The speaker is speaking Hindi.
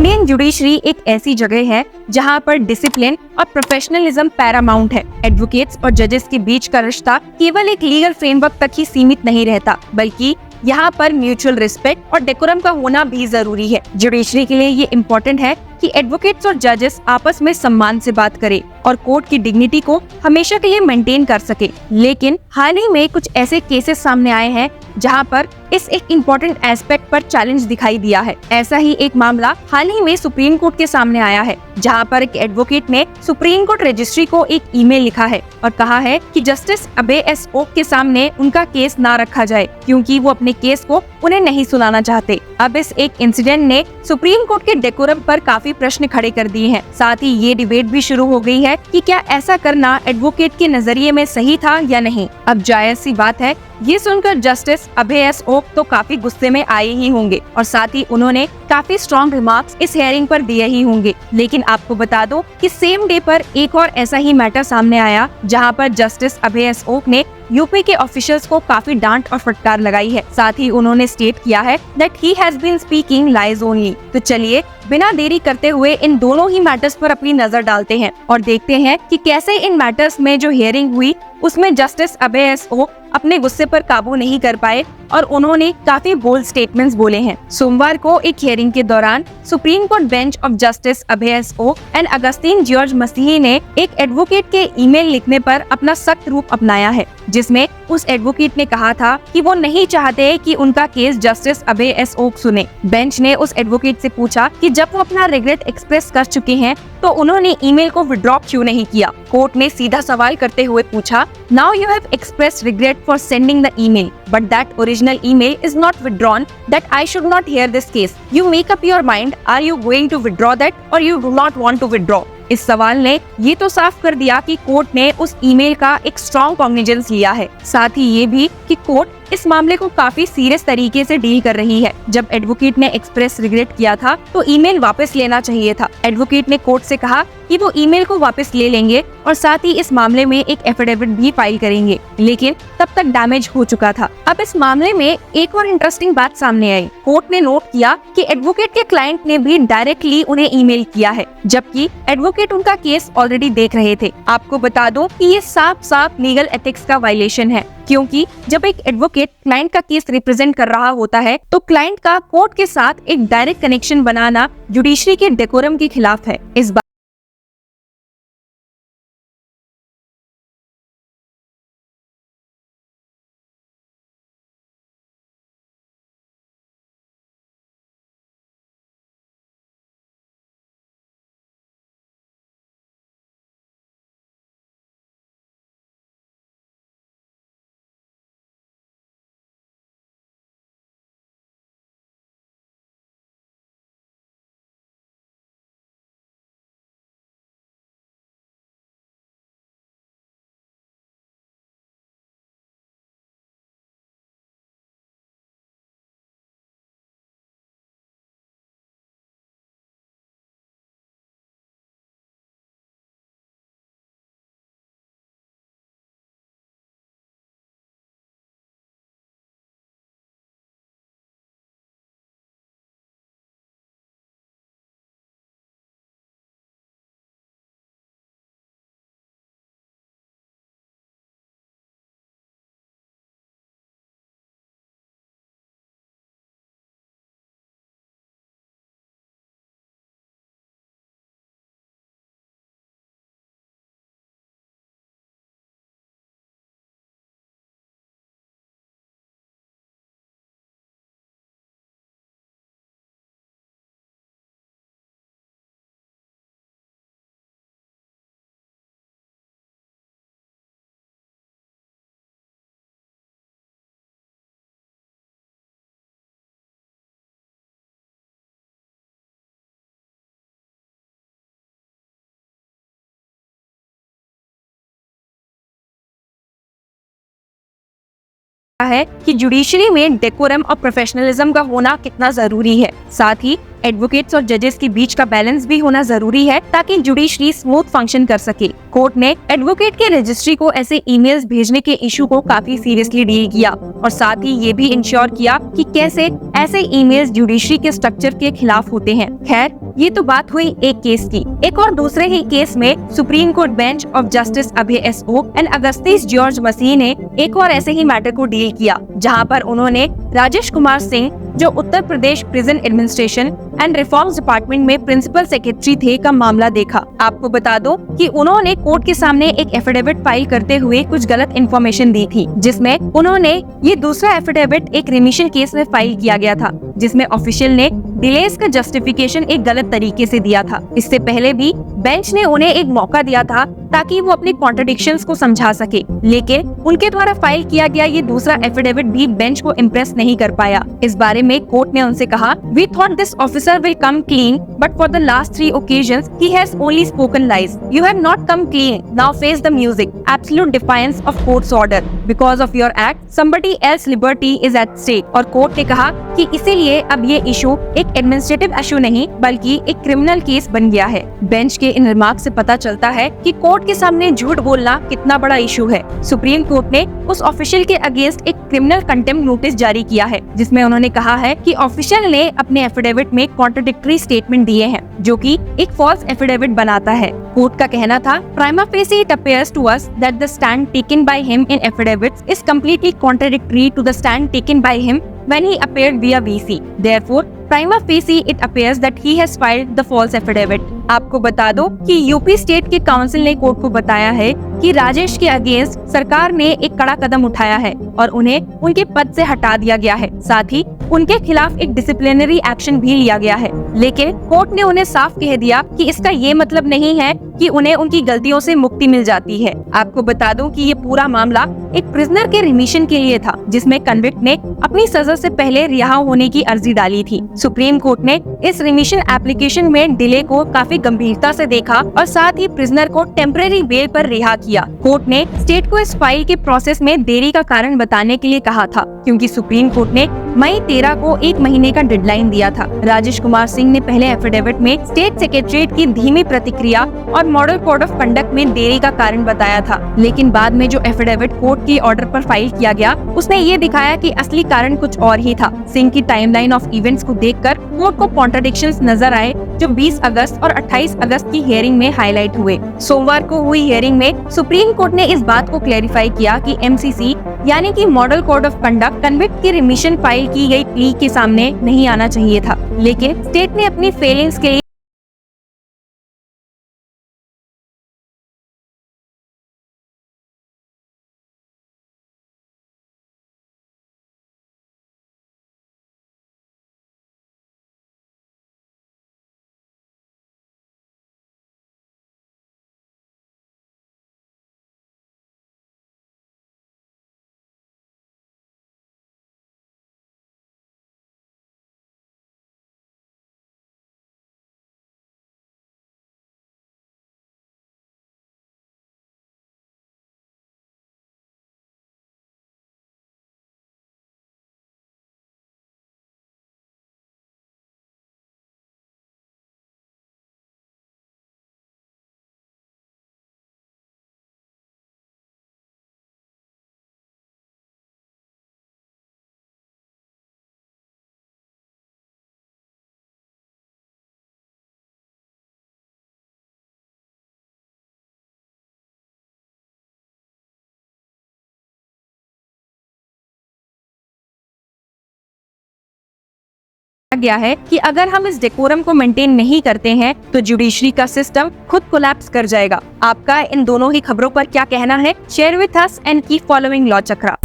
इंडियन जुडिशरी एक ऐसी जगह है जहां पर डिसिप्लिन और प्रोफेशनलिज्म पैरामाउंट है। एडवोकेट्स और जजेस के बीच का रिश्ता केवल एक लीगल फ्रेमवर्क तक ही सीमित नहीं रहता, बल्कि यहाँ पर म्यूचुअल रिस्पेक्ट और डेकोरम का होना भी जरूरी है। जुडिशरी के लिए ये इम्पोर्टेंट है कि एडवोकेट्स और जजेस आपस में सम्मान से बात करें और कोर्ट की डिग्निटी को हमेशा के लिए मेंटेन कर सके। लेकिन हाल ही में कुछ ऐसे केसेस सामने आए हैं जहां पर इस एक इम्पोर्टेंट एस्पेक्ट पर चैलेंज दिखाई दिया है। ऐसा ही एक मामला हाल ही में सुप्रीम कोर्ट के सामने आया है, जहां पर एक एडवोकेट ने सुप्रीम कोर्ट रजिस्ट्री को एक ईमेल लिखा है और कहा है कि जस्टिस अभय एस ओक के सामने उनका केस ना रखा जाए, क्योंकि वो अपने केस को उन्हें नहीं सुनाना चाहते। अब इस एक इंसिडेंट ने सुप्रीम कोर्ट के डेकोरम पर काफी प्रश्न खड़े कर दिए हैं। साथ ही ये डिबेट भी शुरू हो गई है कि क्या ऐसा करना एडवोकेट के नजरिए में सही था या नहीं। अब जायज सी बात है, ये सुनकर जस्टिस अभय एस ओक तो काफी गुस्से में आए ही होंगे और साथ ही उन्होंने काफी स्ट्रॉन्ग रिमार्क्स इस हियरिंग पर दिए ही होंगे। लेकिन आपको बता दो कि सेम डे पर एक और ऐसा ही मैटर सामने आया, जहां पर जस्टिस अभय एस ओक ने यूपी के ऑफिशियल्स को काफी डांट और फटकार लगाई है। साथ ही उन्होंने स्टेट किया है that he has been speaking lies only. तो चलिए बिना देरी करते हुए इन दोनों ही मैटर्स पर अपनी नजर डालते हैं और देखते हैं कि कैसे इन मैटर्स में जो हियरिंग हुई उसमें जस्टिस अभय एस ओक अपने गुस्से पर काबू नहीं कर पाए और उन्होंने काफी बोल्ड स्टेटमेंट्स बोले हैं। सोमवार को एक हियरिंग के दौरान Supreme court bench of justice Abhay S Oka and Augustine George Masih ने एक एडवोकेट के ईमेल लिखने पर अपना सख्त रूप अपनाया है, जिसमें उस एडवोकेट ने कहा था कि वो नहीं चाहते कि उनका case justice Abhay S okay सुने। बेंच ने उस एडवोकेट से पूछा कि जब वो अपना रिग्रेट एक्सप्रेस कर चुके हैं तो उन्होंने ईमेल को विड्रॉ क्यों नहीं किया। कोर्ट ने सीधा सवाल करते हुए पूछा, now you have expressed regret for sending the email, but that original email is not withdrawn, that I should not hear this case. You make up your mind, are you going to withdraw that or you do not want to withdraw? इस सवाल ने ये तो साफ कर दिया कि कोर्ट ने उस ईमेल का एक स्ट्रॉन्ग कॉग्निजेंस लिया है। साथ ही ये भी कि कोर्ट इस मामले को काफी सीरियस तरीके से डील कर रही है। जब एडवोकेट ने एक्सप्रेस रिग्रेट किया था तो ईमेल वापस लेना चाहिए था। एडवोकेट ने कोर्ट से कहा कि वो ईमेल को वापस ले लेंगे और साथ ही इस मामले में एक एफिडेविट भी फाइल करेंगे, लेकिन तब तक डैमेज हो चुका था। अब इस मामले में एक और इंटरेस्टिंग बात सामने आई। कोर्ट ने नोट किया कि एडवोकेट के क्लाइंट ने भी डायरेक्टली उन्हें ईमेल किया है, जबकि एडवोकेट उनका केस ऑलरेडी देख रहे थे। आपको बता दो कि ये साफ साफ लीगल एथिक्स का वायलेशन है, क्योंकि जब एक एडवोकेट क्लाइंट का केस रिप्रेजेंट कर रहा होता है तो क्लाइंट का कोर्ट के साथ एक डायरेक्ट कनेक्शन बनाना जुडिशरी के डेकोरम के खिलाफ है। इस है कि जुडिशरी में डेकोरम और प्रोफेशनलिज्म का होना कितना जरूरी है। साथ ही एडवोकेट्स और जजेस के बीच का बैलेंस भी होना जरूरी है ताकि जुडिशरी स्मूथ फंक्शन कर सके। कोर्ट ने एडवोकेट के रजिस्ट्री को ऐसे ईमेल्स भेजने के इशू को काफी सीरियसली डील किया और साथ ही ये भी इंश्योर किया कि कैसे ऐसे ईमेल्स जुडिशरी के स्ट्रक्चर के खिलाफ होते हैं। खैर, ये तो बात हुई एक केस की। एक और दूसरे ही केस में supreme court bench of justice Abhay S O and Augustine George Masih ने एक और ऐसे ही मैटर को डील किया, जहां पर उन्होंने राजेश कुमार सिंह, जो Uttar Pradesh prison administration and reforms department में प्रिंसिपल सेक्रेटरी थे, का मामला देखा। आपको बता दो कि उन्होंने कोर्ट के सामने एक एफिडेविट फाइल करते हुए कुछ गलत इन्फॉर्मेशन दी थी, जिसमें उन्होंने ये दूसरा एफिडेविट एक रिमिशन केस में फाइल किया गया था, जिसमें ऑफिशियल ने डिलेस का जस्टिफिकेशन एक गलत तरीके से दिया था। इससे पहले भी बेंच ने उन्हें एक मौका दिया था ताकि वो अपने कॉन्ट्रडिक्शंस को समझा सके, लेकिन उनके द्वारा फाइल किया गया ये दूसरा एफिडेविट भी बेंच को इम्प्रेस नहीं कर पाया। इस बारे में कोर्ट ने उनसे कहा, "We thought this officer will come clean, but for the last 3 occasions he has only spoken lies. You have not come clean. Now face the music. Absolute defiance of court's order. Because of your act, somebody else's liberty is at stake." और कोर्ट ने कहा कि इसीलिए अब ये इशू एक एडमिनिस्ट्रेटिव इशू नहीं बल्कि एक क्रिमिनल केस बन गया है। बेंच के इन रिमार्क से पता चलता है कि कोर्ट के सामने झूठ बोलना कितना बड़ा इशू है। सुप्रीम कोर्ट ने उस ऑफिशियल के अगेंस्ट एक क्रिमिनल कंटेम्प्ट नोटिस जारी किया है, जिसमें उन्होंने कहा है कि ऑफिशियल ने अपने एफिडेविट में कॉन्ट्रडिक्टरी स्टेटमेंट दिए हैं, जो कि एक फॉल्स एफिडेविट बनाता है। कोर्ट का कहना था, "Prima facie it appears to us that the stand taken by him in affidavits is completely contradictory to the stand taken by him when he appeared via VC. Therefore, prima facie it appears that he has filed the false affidavit." आपको बता दो कि यूपी स्टेट के काउंसिल ने कोर्ट को बताया है कि राजेश के अगेंस्ट सरकार ने एक कड़ा कदम उठाया है और उन्हें उनके पद से हटा दिया गया है। साथ ही उनके खिलाफ एक डिसिप्लिनरी एक्शन भी लिया गया है, लेकिन कोर्ट ने उन्हें साफ कह दिया कि इसका ये मतलब नहीं है कि उन्हें उनकी गलतियों से मुक्ति मिल जाती है। आपको बता दूं कि ये पूरा मामला एक प्रिजनर के रिमिशन के लिए था, जिसमें कन्विक्ट ने अपनी सजा से पहले रिहा होने की अर्जी डाली थी। सुप्रीम कोर्ट ने इस रिमिशन एप्लीकेशन में डिले को काफी गंभीरता से देखा और साथ ही प्रिजनर को टेम्परेरी बेल पर रिहा किया। कोर्ट ने स्टेट को इस फाइल के प्रोसेस में देरी का कारण बताने के लिए कहा था, क्योंकि सुप्रीम कोर्ट ने मई 13 को 1 महीने का डेडलाइन दिया था। राजेश कुमार सिंह ने पहले एफिडेविट में स्टेट सेक्रेटरीट की धीमी प्रतिक्रिया और मॉडल कोड ऑफ कंडक्ट में देरी का कारण बताया था, लेकिन बाद में जो एफिडेविट कोर्ट के ऑर्डर पर फाइल किया गया, उसने ये दिखाया कि असली कारण कुछ और ही था। सिंह की टाइमलाइन ऑफ इवेंट्स को देखकर कोर्ट को कॉन्ट्रडिक्शंस नजर आए, जो 20 अगस्त और 28 अगस्त की हियरिंग में हाईलाइट हुए। सोमवार को हुई हियरिंग में सुप्रीम कोर्ट ने इस बात को क्लैरिफाई किया कि MCC यानी कि model code of conduct convict की रिमिशन फाइल की गई प्ली के सामने नहीं आना चाहिए था, लेकिन स्टेट ने अपनी फेलिंग्स के लिए गया है कि अगर हम इस डेकोरम को मेंटेन नहीं करते हैं तो जुडिशरी का सिस्टम खुद कोलैप्स कर जाएगा। आपका इन दोनों ही खबरों पर क्या कहना है? Share with us and keep following law chakra.